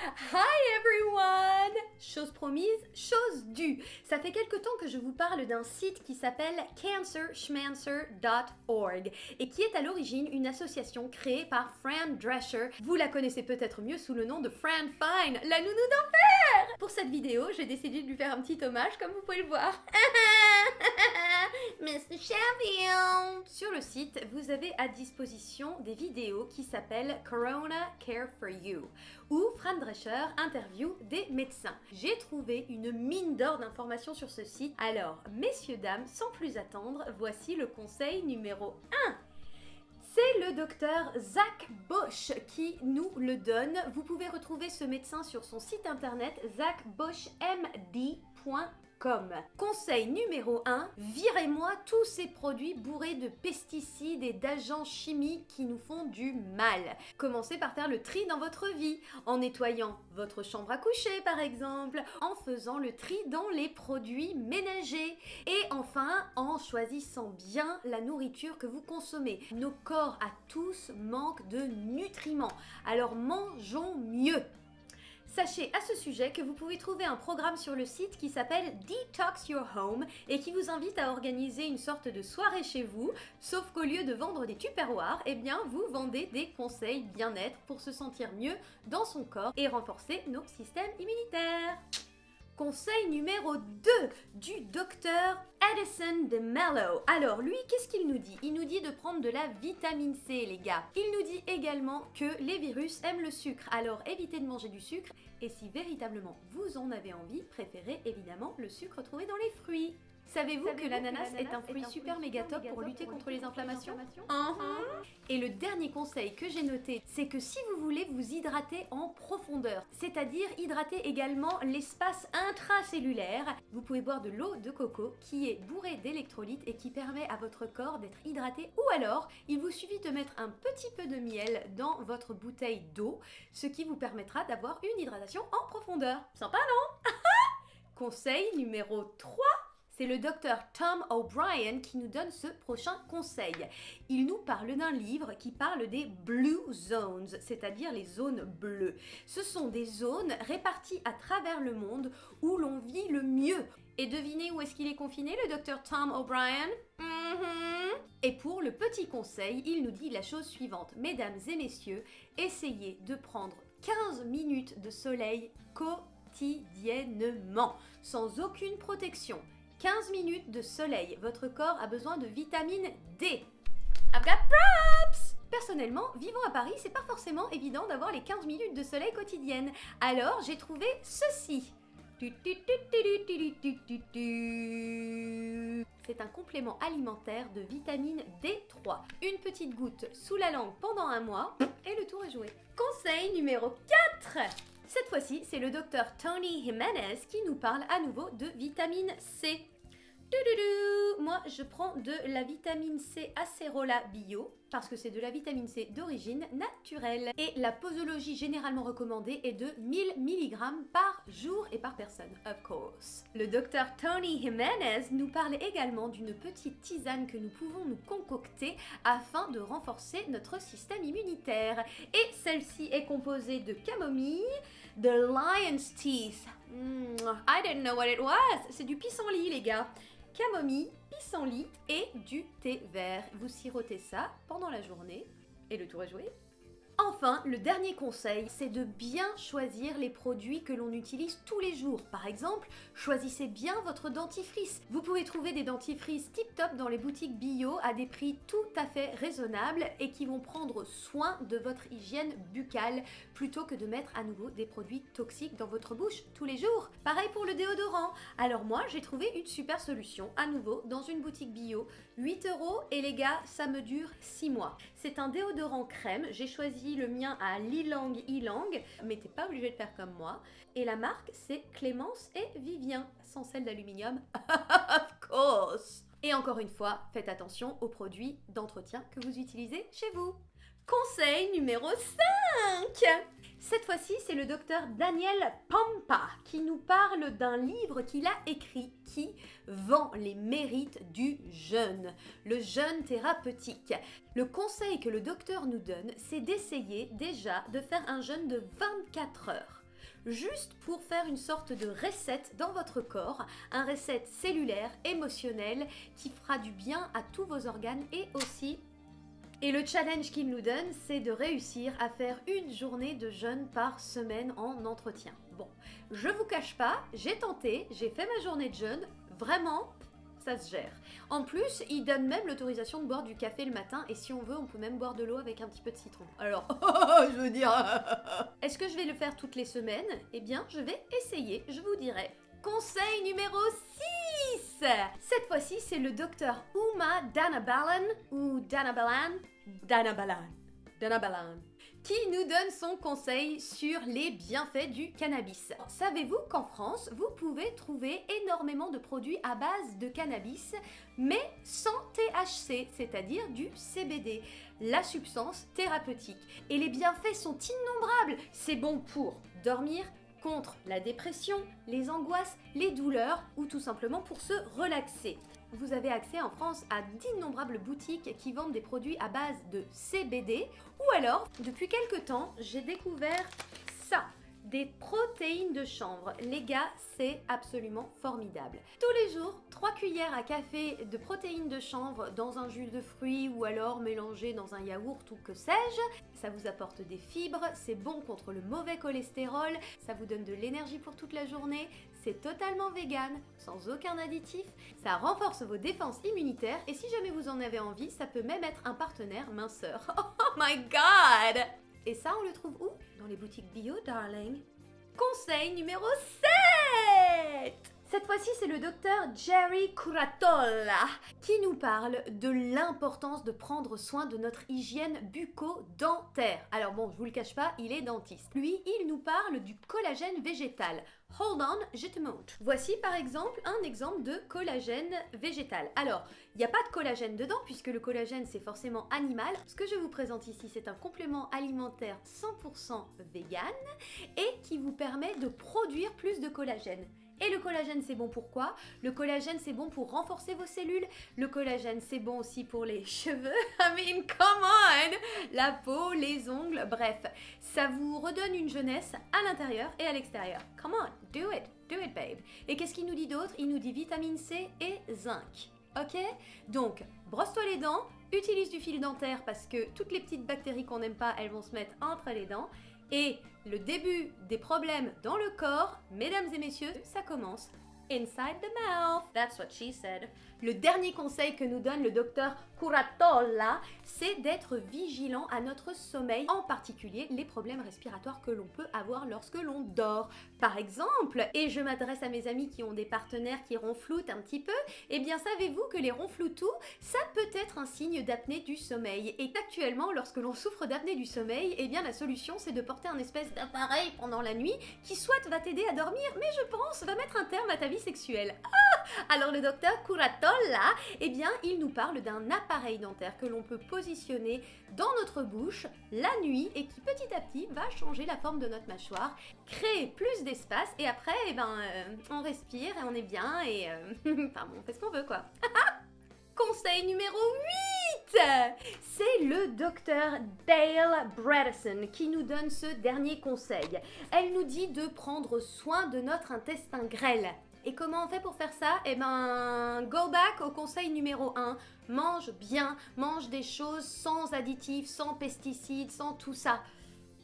Hi everyone! Chose promise, chose due. Ça fait quelque temps que je vous parle d'un site qui s'appelle cancerschmancer.org et qui est à l'origine une association créée par Fran Drescher. Vous la connaissez peut-être mieux sous le nom de Fran Fine, la nounou d'enfer! Pour cette vidéo, j'ai décidé de lui faire un petit hommage comme vous pouvez le voir. Mr. Champion! Sur le site, vous avez à disposition des vidéos qui s'appellent Corona Care for You, où Fran Drescher interview des médecins. J'ai trouvé une mine d'or d'informations sur ce site. Alors, messieurs, dames, sans plus attendre, voici le conseil numéro 1. C'est le docteur Zach Bush qui nous le donne. Vous pouvez retrouver ce médecin sur son site internet zachbushmd.com. Conseil numéro 1, virez-moi tous ces produits bourrés de pesticides et d'agents chimiques qui nous font du mal. Commencez par faire le tri dans votre vie, en nettoyant votre chambre à coucher par exemple, en faisant le tri dans les produits ménagers et enfin en choisissant bien la nourriture que vous consommez. Nos corps à tous manquent de nutriments, alors mangeons mieux. Sachez à ce sujet que vous pouvez trouver un programme sur le site qui s'appelle Detox Your Home et qui vous invite à organiser une sorte de soirée chez vous, sauf qu'au lieu de vendre des tupperwares, eh bien vous vendez des conseils bien-être pour se sentir mieux dans son corps et renforcer nos systèmes immunitaires. Conseil numéro 2 du docteur Edison de Mello. Alors lui, qu'est-ce qu'il nous dit? Il nous dit de prendre de la vitamine C, les gars. Il nous dit également que les virus aiment le sucre, alors évitez de manger du sucre et si véritablement vous en avez envie, préférez évidemment le sucre trouvé dans les fruits. Savez-vous que l'ananas est un fruit super méga top pour lutter contre les inflammations? Et le dernier conseil que j'ai noté, c'est que si vous voulez vous hydrater en profondeur, c'est-à-dire hydrater également l'espace intracellulaire, vous pouvez boire de l'eau de coco qui est bourrée d'électrolytes et qui permet à votre corps d'être hydraté, ou alors il vous suffit de mettre un petit peu de miel dans votre bouteille d'eau, ce qui vous permettra d'avoir une hydratation en profondeur. Sympa, non? Conseil numéro 3. C'est le docteur Tom O'Brien qui nous donne ce prochain conseil. Il nous parle d'un livre qui parle des Blue Zones, c'est-à-dire les zones bleues. Ce sont des zones réparties à travers le monde où l'on vit le mieux. Et devinez où est-ce qu'il est confiné, le docteur Tom O'Brien? Et pour le petit conseil, il nous dit la chose suivante. Mesdames et messieurs, essayez de prendre 15 minutes de soleil quotidiennement, sans aucune protection. 15 minutes de soleil, votre corps a besoin de vitamine D. I've got props! Personnellement, vivant à Paris, c'est pas forcément évident d'avoir les 15 minutes de soleil quotidiennes. Alors, j'ai trouvé ceci. C'est un complément alimentaire de vitamine D3. Une petite goutte sous la langue pendant un mois et le tour est joué. Conseil numéro 4. Cette fois-ci, c'est le docteur Tony Jimenez qui nous parle à nouveau de vitamine C. Moi, je prends de la vitamine C Acerola Bio parce que c'est de la vitamine C d'origine naturelle. Et la posologie généralement recommandée est de 1000 mg par jour et par personne, of course. Le docteur Tony Jimenez nous parle également d'une petite tisane que nous pouvons nous concocter afin de renforcer notre système immunitaire. Et celle-ci est composée de camomille, de lion's teeth. I didn't know what it was. C'est du pissenlit, les gars. Camomille, pissenlit et du thé vert. Vous sirotez ça pendant la journée et le tour est joué. Enfin, le dernier conseil, c'est de bien choisir les produits que l'on utilise tous les jours. Par exemple, choisissez bien votre dentifrice. Vous pouvez trouver des dentifrices tip-top dans les boutiques bio à des prix tout à fait raisonnables et qui vont prendre soin de votre hygiène buccale plutôt que de mettre à nouveau des produits toxiques dans votre bouche tous les jours. Pareil pour le déodorant. Alors moi, j'ai trouvé une super solution à nouveau dans une boutique bio. 8 € et les gars, ça me dure 6 mois. C'est un déodorant crème. J'ai choisi le mien à Lilang Ylang, mais t'es pas obligé de faire comme moi. Et la marque, c'est Clémence et Vivien, sans celle d'aluminium, of course. Et encore une fois, faites attention aux produits d'entretien que vous utilisez chez vous. Conseil numéro 5. Cette fois-ci, c'est le docteur Daniel Pompa qui nous parle d'un livre qu'il a écrit qui vend les mérites du jeûne, le jeûne thérapeutique. Le conseil que le docteur nous donne, c'est d'essayer déjà de faire un jeûne de 24 heures. juste pour faire une sorte de reset dans votre corps, un reset cellulaire, émotionnel, qui fera du bien à tous vos organes et aussi... Et le challenge qu'il nous donne, c'est de réussir à faire une journée de jeûne par semaine en entretien. Bon, je vous cache pas, j'ai tenté, j'ai fait ma journée de jeûne, vraiment, ça se gère. En plus, il donne même l'autorisation de boire du café le matin et si on veut, on peut même boire de l'eau avec un petit peu de citron. Alors, je veux dire... Est-ce que je vais le faire toutes les semaines? Eh bien, je vais essayer, je vous dirai. Conseil numéro 6! Cette fois-ci, c'est le docteur Uma Dhanabalan, ou Dhanabalan, qui nous donne son conseil sur les bienfaits du cannabis. Savez-vous qu'en France, vous pouvez trouver énormément de produits à base de cannabis, mais sans THC, c'est-à-dire du CBD, la substance thérapeutique. Et les bienfaits sont innombrables. C'est bon pour dormir, contre la dépression, les angoisses, les douleurs ou tout simplement pour se relaxer. Vous avez accès en France à d'innombrables boutiques qui vendent des produits à base de CBD ou alors, depuis quelques temps, j'ai découvert ça. Des protéines de chanvre. Les gars, c'est absolument formidable. Tous les jours, 3 cuillères à café de protéines de chanvre dans un jus de fruits ou alors mélangé dans un yaourt ou que sais-je. Ça vous apporte des fibres, c'est bon contre le mauvais cholestérol, ça vous donne de l'énergie pour toute la journée, c'est totalement vegan, sans aucun additif, ça renforce vos défenses immunitaires et si jamais vous en avez envie, ça peut même être un partenaire minceur. Oh my god! Et ça, on le trouve où? Dans les boutiques bio, darling. Conseil numéro 7! Cette fois-ci, c'est le docteur Jerry Curatola qui nous parle de l'importance de prendre soin de notre hygiène bucco-dentaire. Alors bon, je vous le cache pas, il est dentiste. Lui, il nous parle du collagène végétal. Hold on, je te montre. Voici par exemple un exemple de collagène végétal. Alors, il n'y a pas de collagène dedans puisque le collagène c'est forcément animal. Ce que je vous présente ici, c'est un complément alimentaire 100% vegan et qui vous permet de produire plus de collagène. Et le collagène, c'est bon pour quoi? Le collagène, c'est bon pour renforcer vos cellules. Le collagène, c'est bon aussi pour les cheveux. I mean, come on! La peau, les ongles, bref. Ça vous redonne une jeunesse à l'intérieur et à l'extérieur. Come on, do it, babe. Et qu'est-ce qu'il nous dit d'autre? Il nous dit vitamine C et zinc. Ok? Donc, brosse-toi les dents, utilise du fil dentaire parce que toutes les petites bactéries qu'on n'aime pas, elles vont se mettre entre les dents. Et le début des problèmes dans le corps, mesdames et messieurs, ça commence inside the mouth. That's what she said. Le dernier conseil que nous donne le docteur Curatola, c'est d'être vigilant à notre sommeil, en particulier les problèmes respiratoires que l'on peut avoir lorsque l'on dort. Par exemple, et je m'adresse à mes amis qui ont des partenaires qui ronfloutent un petit peu, eh bien savez-vous que les ronfloutous, ça peut être un signe d'apnée du sommeil. Et actuellement, lorsque l'on souffre d'apnée du sommeil, eh bien la solution c'est de porter un espèce d'appareil pendant la nuit qui soit va t'aider à dormir, mais je pense va mettre un terme à ta vie sexuelle. Alors le docteur Curatola, eh bien il nous parle d'un appareil dentaire que l'on peut positionner dans notre bouche la nuit et qui petit à petit va changer la forme de notre mâchoire, créer plus d'espace et après eh ben, on respire et on est bien et enfin bon, on fait ce qu'on veut quoi. Conseil numéro 8! C'est le docteur Dale Bredesen qui nous donne ce dernier conseil. Elle nous dit de prendre soin de notre intestin grêle. Et comment on fait pour faire ça? Eh ben, go back au conseil numéro 1. Mange bien, mange des choses sans additifs, sans pesticides, sans tout ça.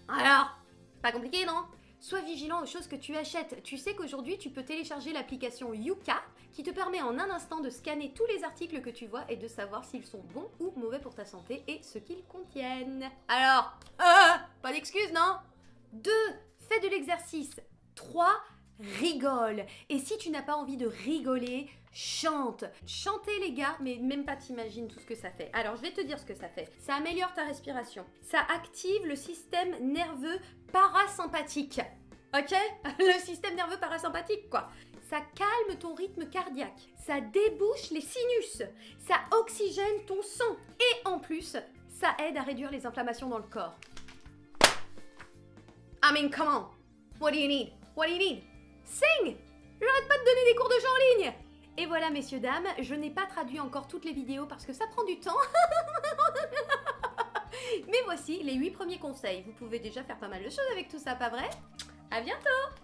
Alors, pas compliqué, non? Sois vigilant aux choses que tu achètes. Tu sais qu'aujourd'hui, tu peux télécharger l'application Yuka qui te permet en un instant de scanner tous les articles que tu vois et de savoir s'ils sont bons ou mauvais pour ta santé et ce qu'ils contiennent. Alors, pas d'excuses, non? 2. Fais de l'exercice. 3. Rigole. Et si tu n'as pas envie de rigoler, chante. Chantez les gars, mais même pas t'imagines tout ce que ça fait. Alors je vais te dire ce que ça fait. Ça améliore ta respiration. Ça active le système nerveux parasympathique. Ok? Le système nerveux parasympathique quoi. Ça calme ton rythme cardiaque. Ça débouche les sinus. Ça oxygène ton sang. Et en plus, ça aide à réduire les inflammations dans le corps. I mean, come on. What do you need? What do you need? Sing! J'arrête pas de donner des cours de chant en ligne! Et voilà, messieurs, dames, je n'ai pas traduit encore toutes les vidéos parce que ça prend du temps. Mais voici les 8 premiers conseils. Vous pouvez déjà faire pas mal de choses avec tout ça, pas vrai? À bientôt!